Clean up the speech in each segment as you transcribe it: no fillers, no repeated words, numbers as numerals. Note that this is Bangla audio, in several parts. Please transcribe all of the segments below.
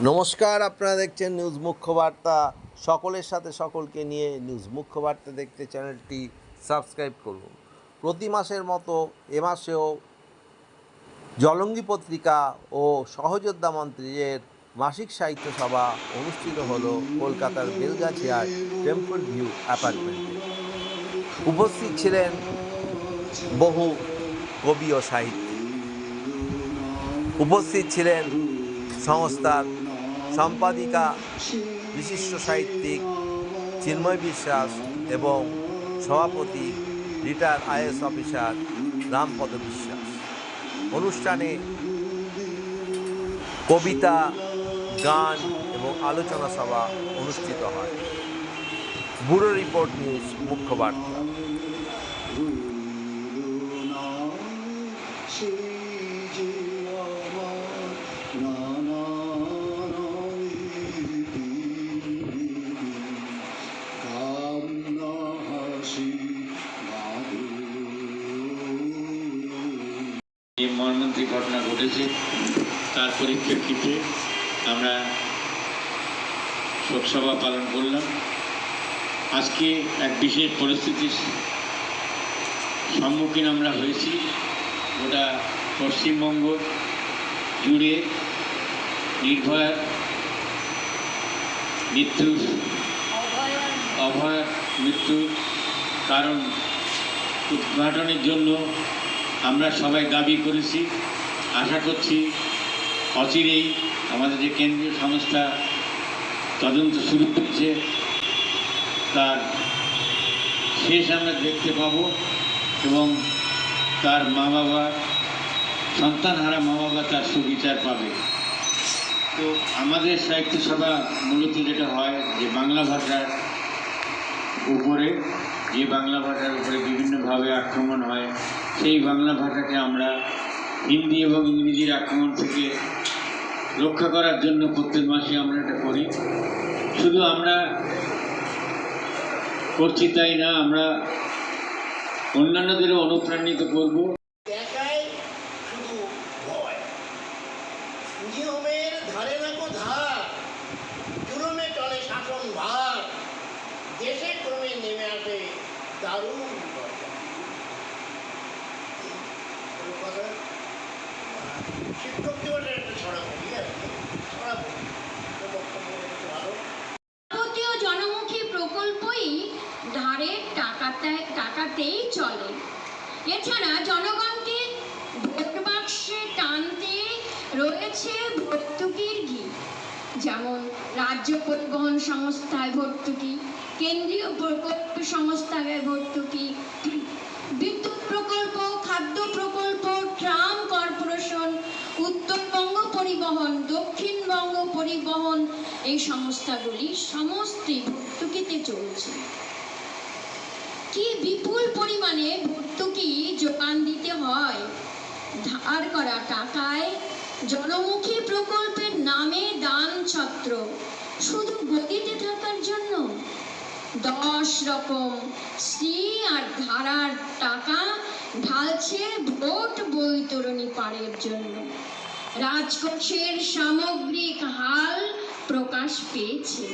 নমস্কার, আপনারা দেখছেন নিউজ মুখ্য বার্তা। সকলের সাথে সকলকে নিয়ে নিউজ মুখ্য বার্তা দেখতে চ্যানেলটি সাবস্ক্রাইব করুন। প্রতি মাসের মতো এ মাসেও জলঙ্গি পত্রিকা ও সহযোদ্ধা মন্ত্রীর মাসিক সাহিত্য সভা অনুষ্ঠিত হলো কলকাতার বেলগাছিয়ার টেম্পল ভিউ অ্যাপার্টমেন্টে। উপস্থিত ছিলেন বহু কবি ও সাহিত্যিক। উপস্থিত ছিলেন সংস্থার সম্পাদিকা বিশিষ্ট সাহিত্যিক চিন্ময় বিশ্বাস এবং সভাপতি রিটায়ার্ড আইএএস অফিসার রামপদ বিশ্বাস। অনুষ্ঠানে কবিতা, গান এবং আলোচনা সভা অনুষ্ঠিত হয়। ব্যুরো রিপোর্ট, নিউজ মুখ্য বার্তা। মর্মান্তিক ঘটনা ঘটেছে, তার পরিপ্রেক্ষিতে আমরা শোকসভা পালন করলাম। আজকে এক বিশেষ পরিস্থিতির সম্মুখীন আমরা হয়েছি। গোটা পশ্চিমবঙ্গ জুড়ে নির্ভয়ার অভয়ার মৃত্যুর কারণ উদ্ঘাটনের জন্য আমরা সবাই দাবি করেছি। আশা করছি অচিরেই আমাদের যে কেন্দ্রীয় সংস্থা তদন্ত শুরু করেছে তার শেষ আমরা দেখতে পাব এবং তার মা বাবা, সন্তানহারা মা বাবা তার সুবিচার পাবে। তো আমাদের সাহিত্য সভা মূলত যেটা হয় যে বাংলা ভাষার উপরে বিভিন্নভাবে আক্রমণ হয়, সেই বাংলা ভাষাকে আমরা হিন্দি এবং ইংরেজির আক্রমণ থেকে রক্ষা করার জন্য প্রত্যেক মাসে আমরা এটা করি। শুধু আমরা করছি তাই না, আমরা অন্যান্যদেরও অনুপ্রাণিত করব। নিয়মের ধারে নাকো ধার, জুলুমে চলে শাসন ভার, দেশে ক্রমে নেমে আসে দারুণ শিক্ষক দিবসের একটা ছড়া বলি আর কি, ছড়া বলি যাবতীয় জনমুখী প্রকল্পই ধারের টাকাতেই চলে। এছাড়া জনগণকে ভোট বাক্সে টানতে রয়েছে ভর্তুকির ঘি। যেমন রাজ্য পরিবহন সংস্থায় ভর্তুকি, কেন্দ্রীয় প্রকল্প সংস্থায় ভর্তুকি, বিদ্যুৎ প্রকল্প, খাদ্য প্রকল্প, ট্রাম কর্পোরেশন, উত্তরবঙ্গ পরিবহন, দক্ষিণবঙ্গ পরিবহন, এই সংস্থাগুলি সমস্তই ভর্তুকিতে চলছে। কি বিপুল পরিমাণে ভর্তুকি যোগান দিতে হয়! ধার করা টাকায় জনমুখী প্রকল্পের নামে দান ছত্র, শুধু গদিতে থাকার জন্য 10 রকম শ্রী আর ধারার টাকা ঢালছে ভোট বৈতরণী পারের জন্য। রাজকোষের সামগ্রিক হাল প্রকাশ পেয়েছে।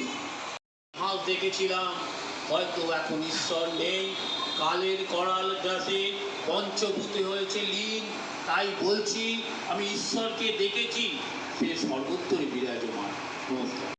হাল দেখেছিলাম, হয়তো এখন ঈশ্বর নেই, কালের করাল গ্রাসে পঞ্চভূতে হয়েছে লীন। তাই বলছি, আমি ঈশ্বরকে দেখেছি, সে সর্বত্রই বিরাজমান। নমস্কার।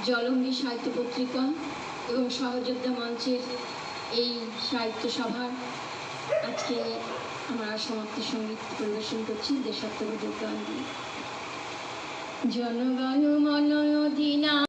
জলঙ্গি সাহিত্য পত্রিকা এবং সহযোদ্ধা মঞ্চের এই সাহিত্য সভার আজকে আমরা সমাপ্তি সঙ্গীত পরিবেশন করছি দেশাত্মবোধক গান দিয়ে। জনগণ মন অধিনায়ক